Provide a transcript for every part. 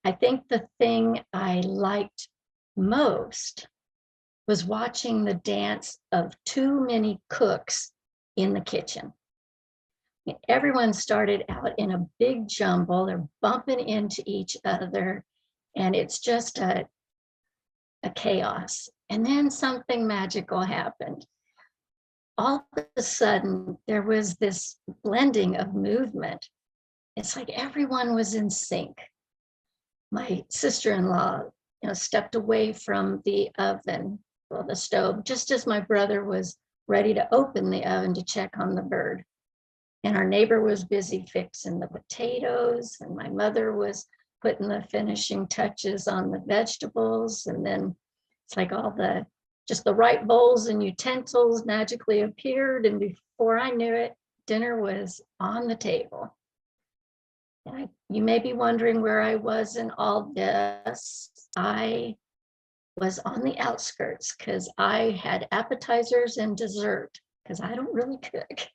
I think the thing I liked most was watching the dance of too many cooks in the kitchen. Everyone started out in a big jumble. They're bumping into each other, and it's just a chaos. And then something magical happened. All of a sudden, there was this blending of movement. It's like everyone was in sync. My sister-in-law, stepped away from the oven, well, the stove, just as my brother was ready to open the oven to check on the bird. And our neighbor was busy fixing the potatoes, and my mother was putting the finishing touches on the vegetables. And then it's like just the right bowls and utensils magically appeared. And before I knew it, dinner was on the table. You may be wondering where I was in all this. I was on the outskirts because I had appetizers and dessert because I don't really cook.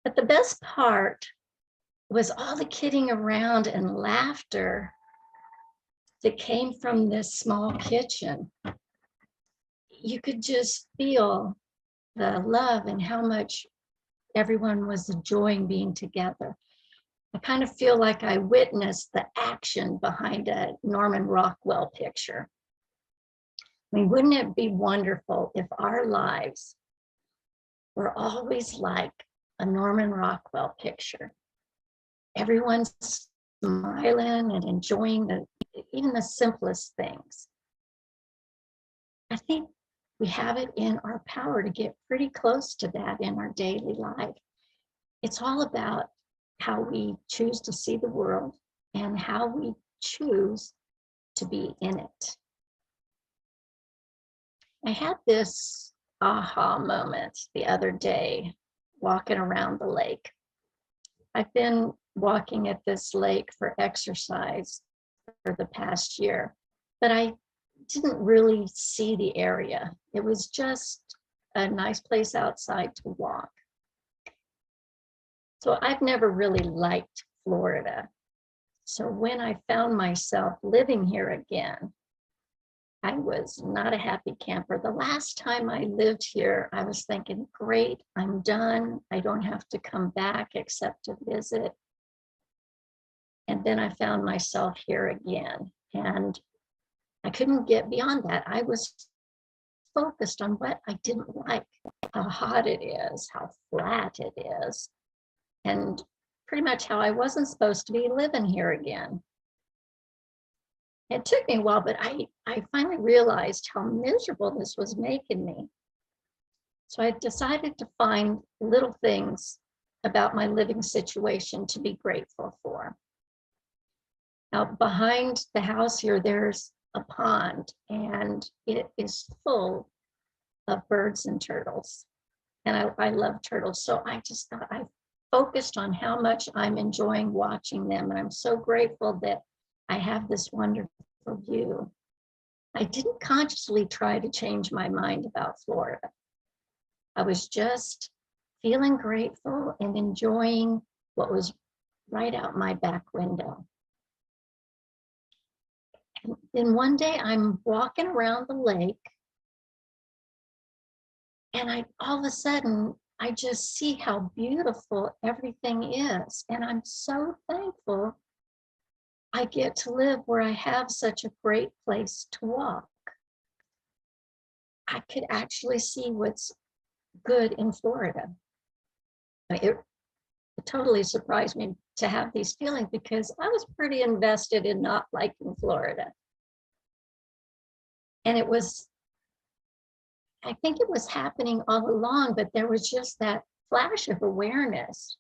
But the best part was all the kidding around and laughter that came from this small kitchen. You could just feel the love and how much everyone was enjoying being together. I kind of feel like I witnessed the action behind a Norman Rockwell picture. I mean, wouldn't it be wonderful if our lives were always like a Norman Rockwell picture? Everyone's smiling and enjoying even the simplest things. I think we have it in our power to get pretty close to that in our daily life. It's all about how we choose to see the world and how we choose to be in it. I had this aha moment the other day walking around the lake. I've been walking at this lake for exercise for the past year, but I didn't really see the area. It was just a nice place outside to walk. So I've never really liked Florida. So when I found myself living here again, I was not a happy camper. The last time I lived here, I was thinking, great, I'm done. I don't have to come back except to visit. And then I found myself here again, and I couldn't get beyond that. I was focused on what I didn't like, how hot it is, how flat it is, and pretty much how I wasn't supposed to be living here again. It took me a while, but I finally realized how miserable this was making me. So I decided to find little things about my living situation to be grateful for. Now, behind the house here, there's a pond, and it is full of birds and turtles. And I love turtles, so I just thought I focused on how much I'm enjoying watching them, and I'm so grateful that I have this wonderful view. I didn't consciously try to change my mind about Florida. I was just feeling grateful and enjoying what was right out my back window. And then one day I'm walking around the lake, and all of a sudden, I just see how beautiful everything is. And I'm so thankful I get to live where I have such a great place to walk. I could actually see what's good in Florida. It totally surprised me to have these feelings because I was pretty invested in not liking Florida. And I think it was happening all along, but there was just that flash of awareness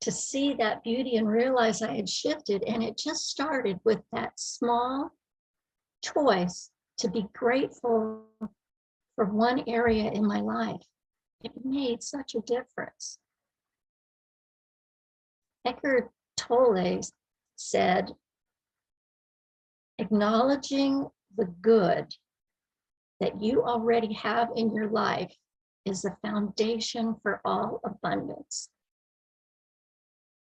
to see that beauty and realize I had shifted. And it just started with that small choice to be grateful for one area in my life. It made such a difference. Eckhart Tolle said, acknowledging the good that you already have in your life is the foundation for all abundance.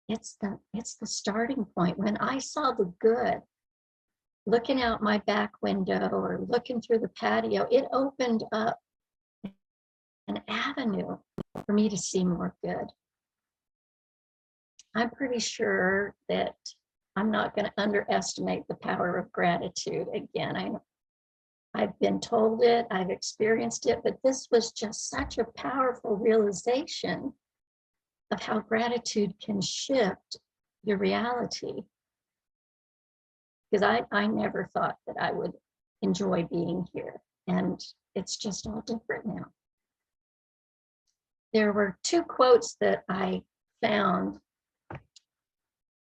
it's the starting point. When I saw the good, looking out my back window or looking through the patio, it opened up an avenue for me to see more good. I'm pretty sure that I'm not going to underestimate the power of gratitude. Again, I've been told it, I've experienced it, but this was just such a powerful realization of how gratitude can shift your reality. Because I never thought that I would enjoy being here, and it's just all different now. There were two quotes that I found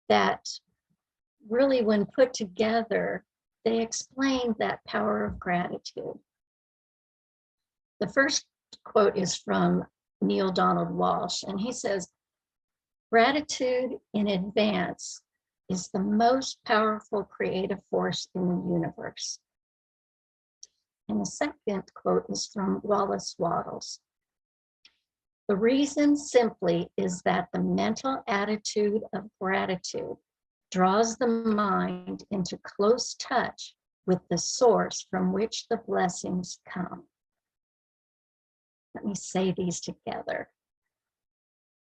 that really, when put together, they explained that power of gratitude. The first quote is from Neale Donald Walsch, and he says, "Gratitude in advance is the most powerful creative force in the universe." And the second quote is from Wallace Wattles. "The reason simply is that the mental attitude of gratitude draws the mind into close touch with the source from which the blessings come." Let me say these together.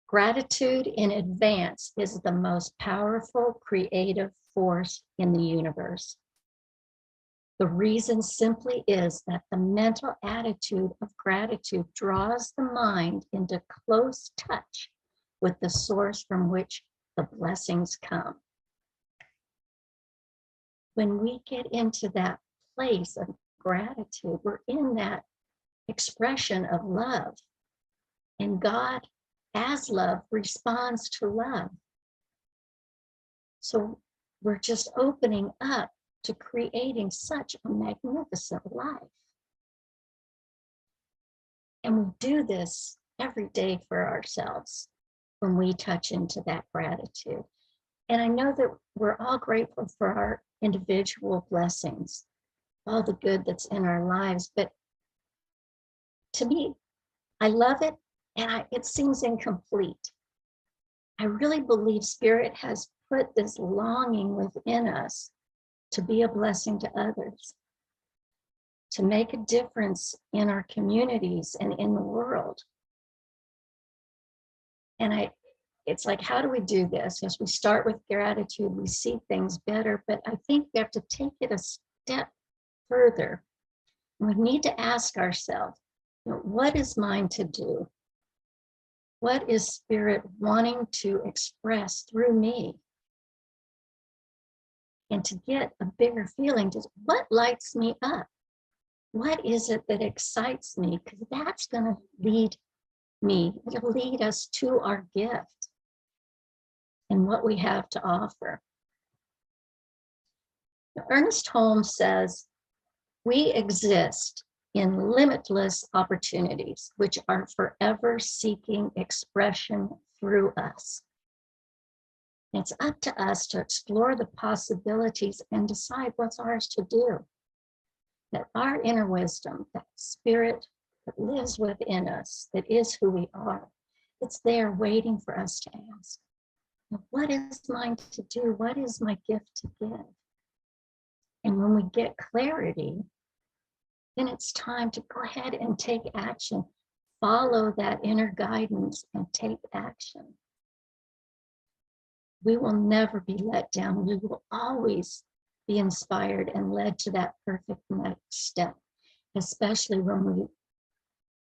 Gratitude in advance is the most powerful creative force in the universe. The reason simply is that the mental attitude of gratitude draws the mind into close touch with the source from which the blessings come. When we get into that place of gratitude, we're in that expression of love. And God, as love, responds to love. So we're just opening up to creating such a magnificent life. And we do this every day for ourselves when we touch into that gratitude. And I know that we're all grateful for our individual blessings, all the good that's in our lives. But to me, I love it, and it seems incomplete. I really believe Spirit has put this longing within us to be a blessing to others, to make a difference in our communities and in the world. And it's like, how do we do this? As we start with gratitude, we see things better, but I think we have to take it a step further. We need to ask ourselves, what is mine to do? What is Spirit wanting to express through me? And to get a bigger feeling, just what lights me up? What is it that excites me? Because that's going to lead me, it'll lead us to our gift and what we have to offer. Now, Ernest Holmes says, "We exist in limitless opportunities, which are forever seeking expression through us." It's up to us to explore the possibilities and decide what's ours to do. That our inner wisdom, that Spirit that lives within us, that is who we are, it's there waiting for us to ask, what is mine to do? What is my gift to give? And when we get clarity, then it's time to go ahead and take action. Follow that inner guidance and take action. We will never be let down. We will always be inspired and led to that perfect next step, especially when we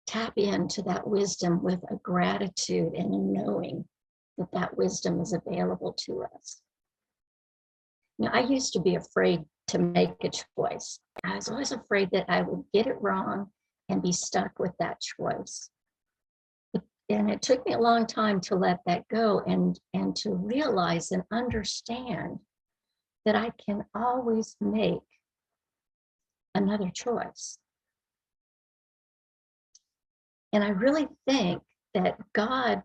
tap into that wisdom with a gratitude and a knowing that that wisdom is available to us. I used to be afraid to make a choice. I was always afraid that I would get it wrong and be stuck with that choice. And it took me a long time to let that go and to realize and understand that I can always make another choice. And I really think that God,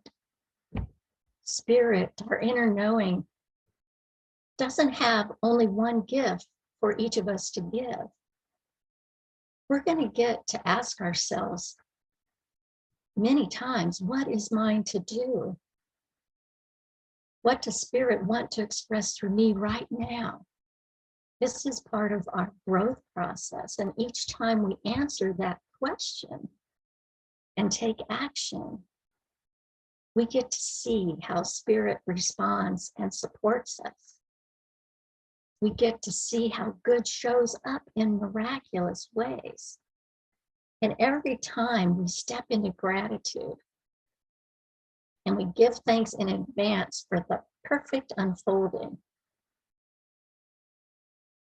Spirit, our inner knowing, doesn't have only one gift for each of us to give. We're going to get to ask ourselves many times, what is mine to do? What does Spirit want to express through me right now? This is part of our growth process. And each time we answer that question and take action, we get to see how Spirit responds and supports us. We get to see how good shows up in miraculous ways. And every time we step into gratitude and we give thanks in advance for the perfect unfolding,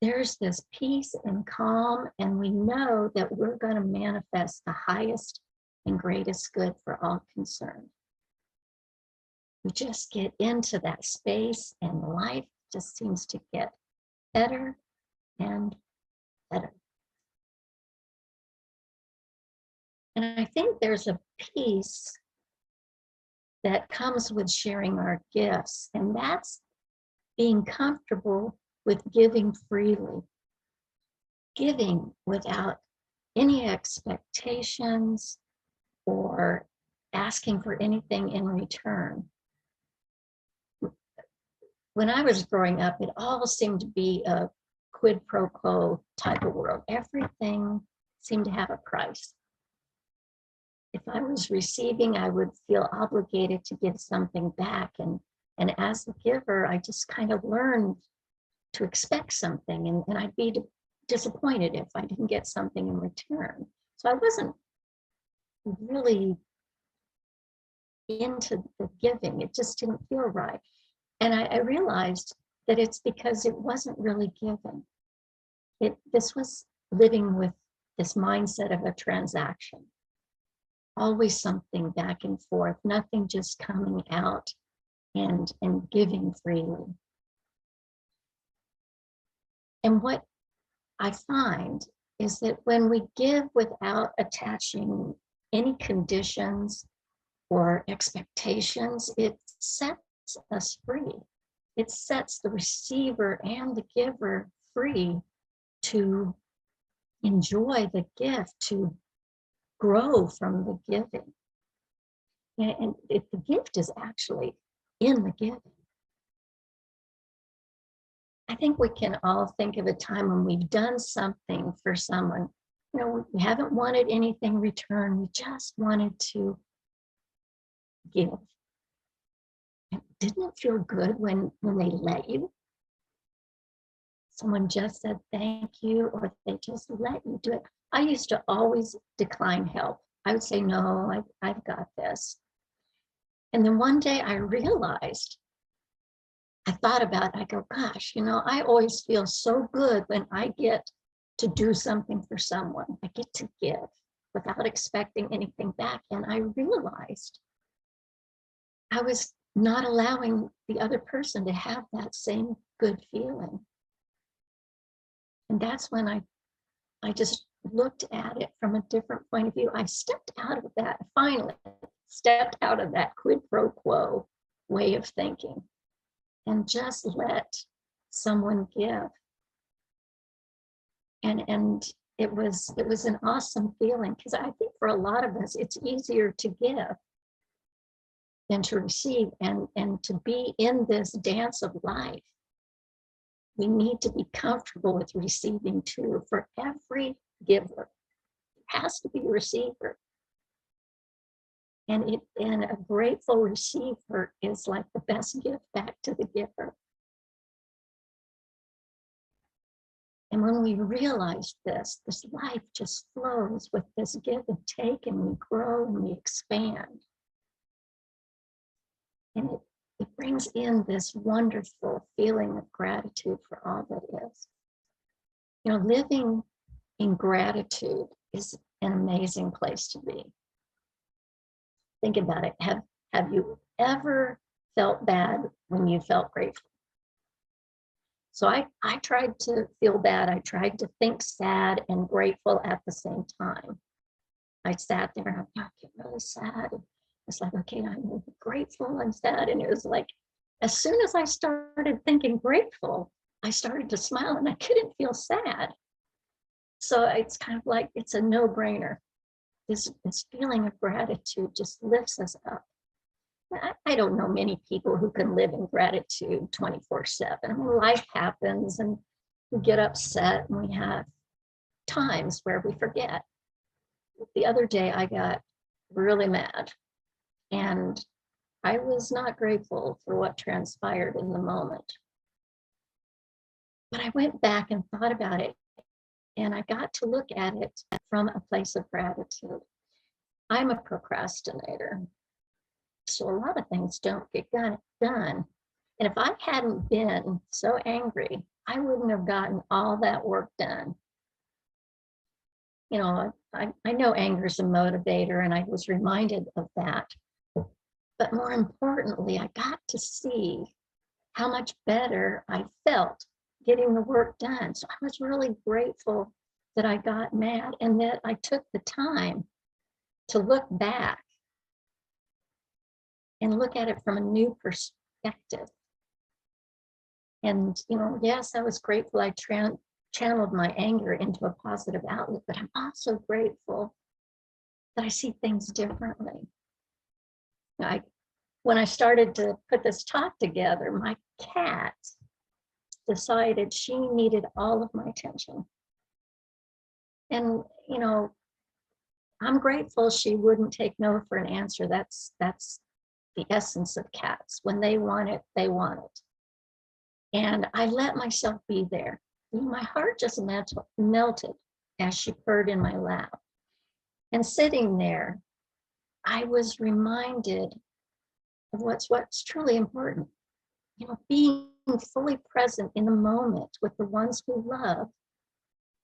there's this peace and calm, and we know that we're going to manifest the highest and greatest good for all concerned. We just get into that space, and life just seems to get better and better. And I think there's a peace that comes with sharing our gifts, and that's being comfortable with giving freely, giving without any expectations or asking for anything in return. When I was growing up, it all seemed to be a quid pro quo type of world. Everything seemed to have a price. If I was receiving, I would feel obligated to give something back. And as a giver, I just kind of learned to expect something, and I'd be disappointed if I didn't get something in return. So I wasn't really into the giving. It just didn't feel right. And I realized that it's because it wasn't really giving. This was living with this mindset of a transaction. Always something back and forth, nothing just coming out and giving freely. And what I find is that when we give without attaching any conditions or expectations, it sets us free. It sets the receiver and the giver free to enjoy the gift, to grow from the giving. And if the gift is actually in the giving. I think we can all think of a time when we've done something for someone. You know, we haven't wanted anything in return. We just wanted to give. And didn't it feel good when they let you? Someone just said thank you, or they just let you do it. I used to always decline help. I would say, no, I've got this. And then one day I realized, I thought about it, I go, gosh, you know, I always feel so good when I get to do something for someone. I get to give without expecting anything back. And I realized I was not allowing the other person to have that same good feeling. And that's when I just looked at it from a different point of view. I stepped out of that, finally stepped out of that quid pro quo way of thinking and just let someone give. And it was an awesome feeling, because I think for a lot of us, it's easier to give than to receive. And to be in this dance of life, we need to be comfortable with receiving too. For every giver, it has to be a receiver. And a grateful receiver is like the best gift back to the giver. And when we realize this life just flows with this give and take, and we grow and we expand. And it brings in this wonderful feeling of gratitude for all that is. You know, living in gratitude is an amazing place to be. Think about it. Have you ever felt bad when you felt grateful? So I tried to feel bad. I tried to think sad and grateful at the same time. I sat there and I get really sad. It's like, okay, I'm grateful and sad. And it was like, as soon as I started thinking grateful, I started to smile and I couldn't feel sad. So it's kind of like, it's a no-brainer. This feeling of gratitude just lifts us up. I don't know many people who can live in gratitude 24/7. I mean, life happens and we get upset and we have times where we forget. The other day I got really mad and I was not grateful for what transpired in the moment. But I went back and thought about it and I got to look at it from a place of gratitude. I'm a procrastinator, so a lot of things don't get done. And if I hadn't been so angry, I wouldn't have gotten all that work done. You know, I know anger is a motivator, and I was reminded of that. But more importantly, I got to see how much better I felt getting the work done. So I was really grateful that I got mad and that I took the time to look back and look at it from a new perspective. And, you know, yes, I was grateful I channeled my anger into a positive outlet, but I'm also grateful that I see things differently. When I started to put this talk together, my cat decided she needed all of my attention. And, you know, I'm grateful she wouldn't take no for an answer. That's the essence of cats. When they want it, they want it. And I let myself be there. My heart just melted as she purred in my lap. And sitting there, I was reminded of what's truly important. You know, being fully present in the moment with the ones we love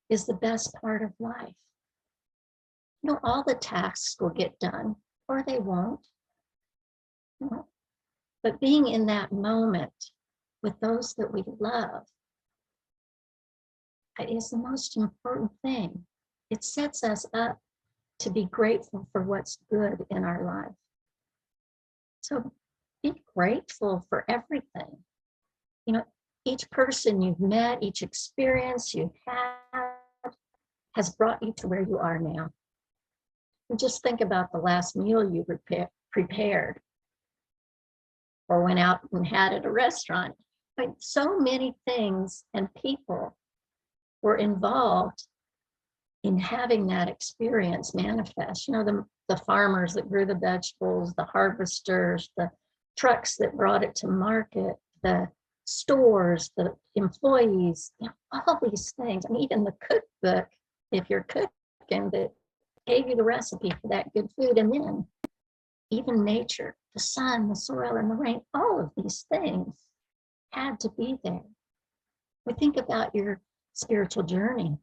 is the best part of life. You know, all the tasks will get done, or they won't. You know? But being in that moment with those that we love is the most important thing. It sets us up to be grateful for what's good in our life. So be grateful for everything. You know, each person you've met, each experience you've had has brought you to where you are now. And just think about the last meal you prepared or went out and had at a restaurant. But so many things and people were involved in having that experience manifest. You know, the farmers that grew the vegetables, the harvesters, the trucks that brought it to market, the stores, the employees, you know, all these things. I mean, even the cookbook, if you're cooking, that gave you the recipe for that good food. And then even nature, the sun, the soil, and the rain, all of these things had to be there. We think about your spiritual journey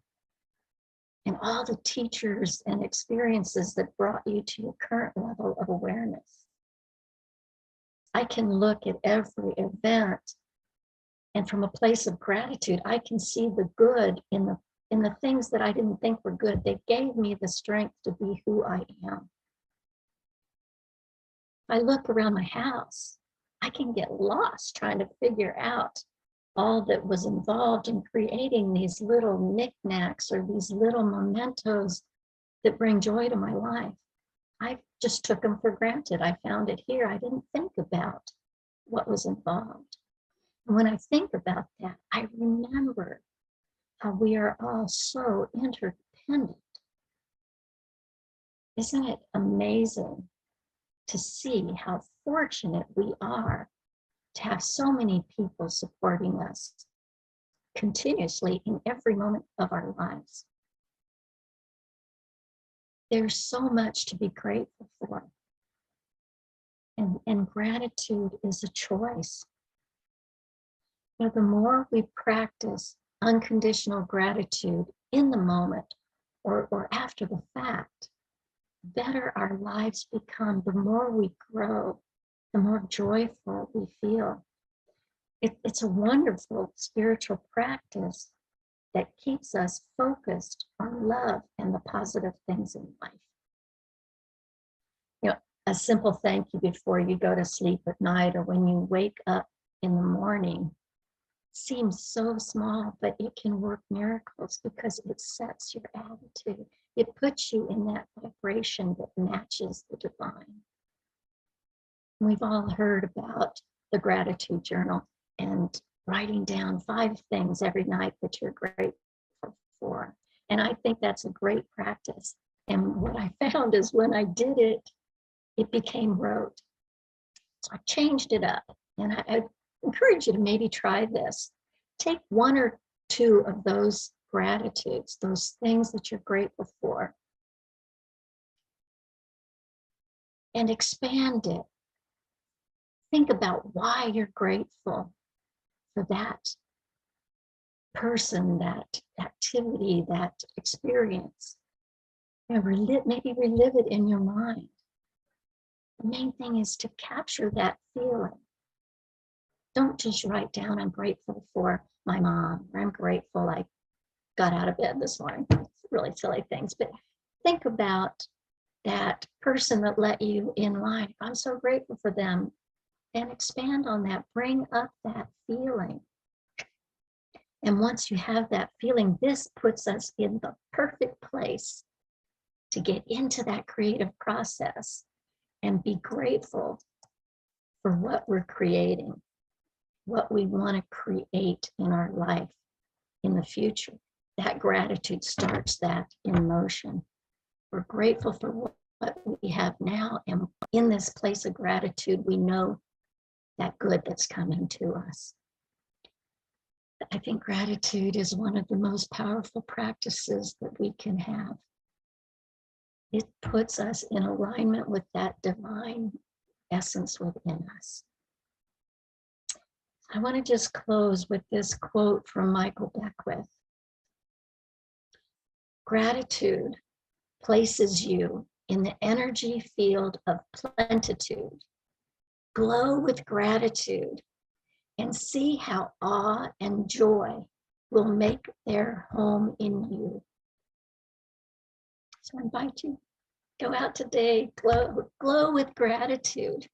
and all the teachers and experiences that brought you to your current level of awareness. I can look at every event, and from a place of gratitude, I can see the good in the things that I didn't think were good. They gave me the strength to be who I am. I look around my house, I can get lost trying to figure out all that was involved in creating these little knickknacks or these little mementos that bring joy to my life. I just took them for granted. I found it here. I didn't think about what was involved. And when I think about that, I remember how we are all so interdependent. Isn't it amazing to see how fortunate we are to have so many people supporting us continuously in every moment of our lives? There's so much to be grateful for. And gratitude is a choice. You know, the more we practice unconditional gratitude in the moment or after the fact, better our lives become. The more we grow, the more joyful we feel. It's a wonderful spiritual practice that keeps us focused on love and the positive things in life. You know, a simple thank you before you go to sleep at night or when you wake up in the morning seems so small, but it can work miracles because it sets your attitude. It puts you in that vibration that matches the divine. We've all heard about the gratitude journal and writing down 5 things every night that you're grateful for. And I think that's a great practice. And what I found is when I did it, it became rote. So I changed it up. And I encourage you to maybe try this. Take 1 or 2 of those gratitudes, those things that you're grateful for, and expand it. Think about why you're grateful for that person, that activity, that experience. And maybe relive it in your mind. The main thing is to capture that feeling. Don't just write down, I'm grateful for my mom, or I'm grateful I got out of bed this morning. It's really silly things, but think about that person that let you in line. I'm so grateful for them. And expand on that, bring up that feeling. And once you have that feeling, this puts us in the perfect place to get into that creative process and be grateful for what we're creating, what we want to create in our life in the future. That gratitude starts that in motion. We're grateful for what we have now, and in this place of gratitude, we know that good that's coming to us. I think gratitude is one of the most powerful practices that we can have. It puts us in alignment with that divine essence within us. I want to just close with this quote from Michael Beckwith. Gratitude places you in the energy field of plenitude. Glow with gratitude and see how awe and joy will make their home in you. So I invite you, go out today, glow with gratitude.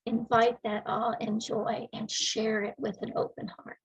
Invite that awe and joy and share it with an open heart.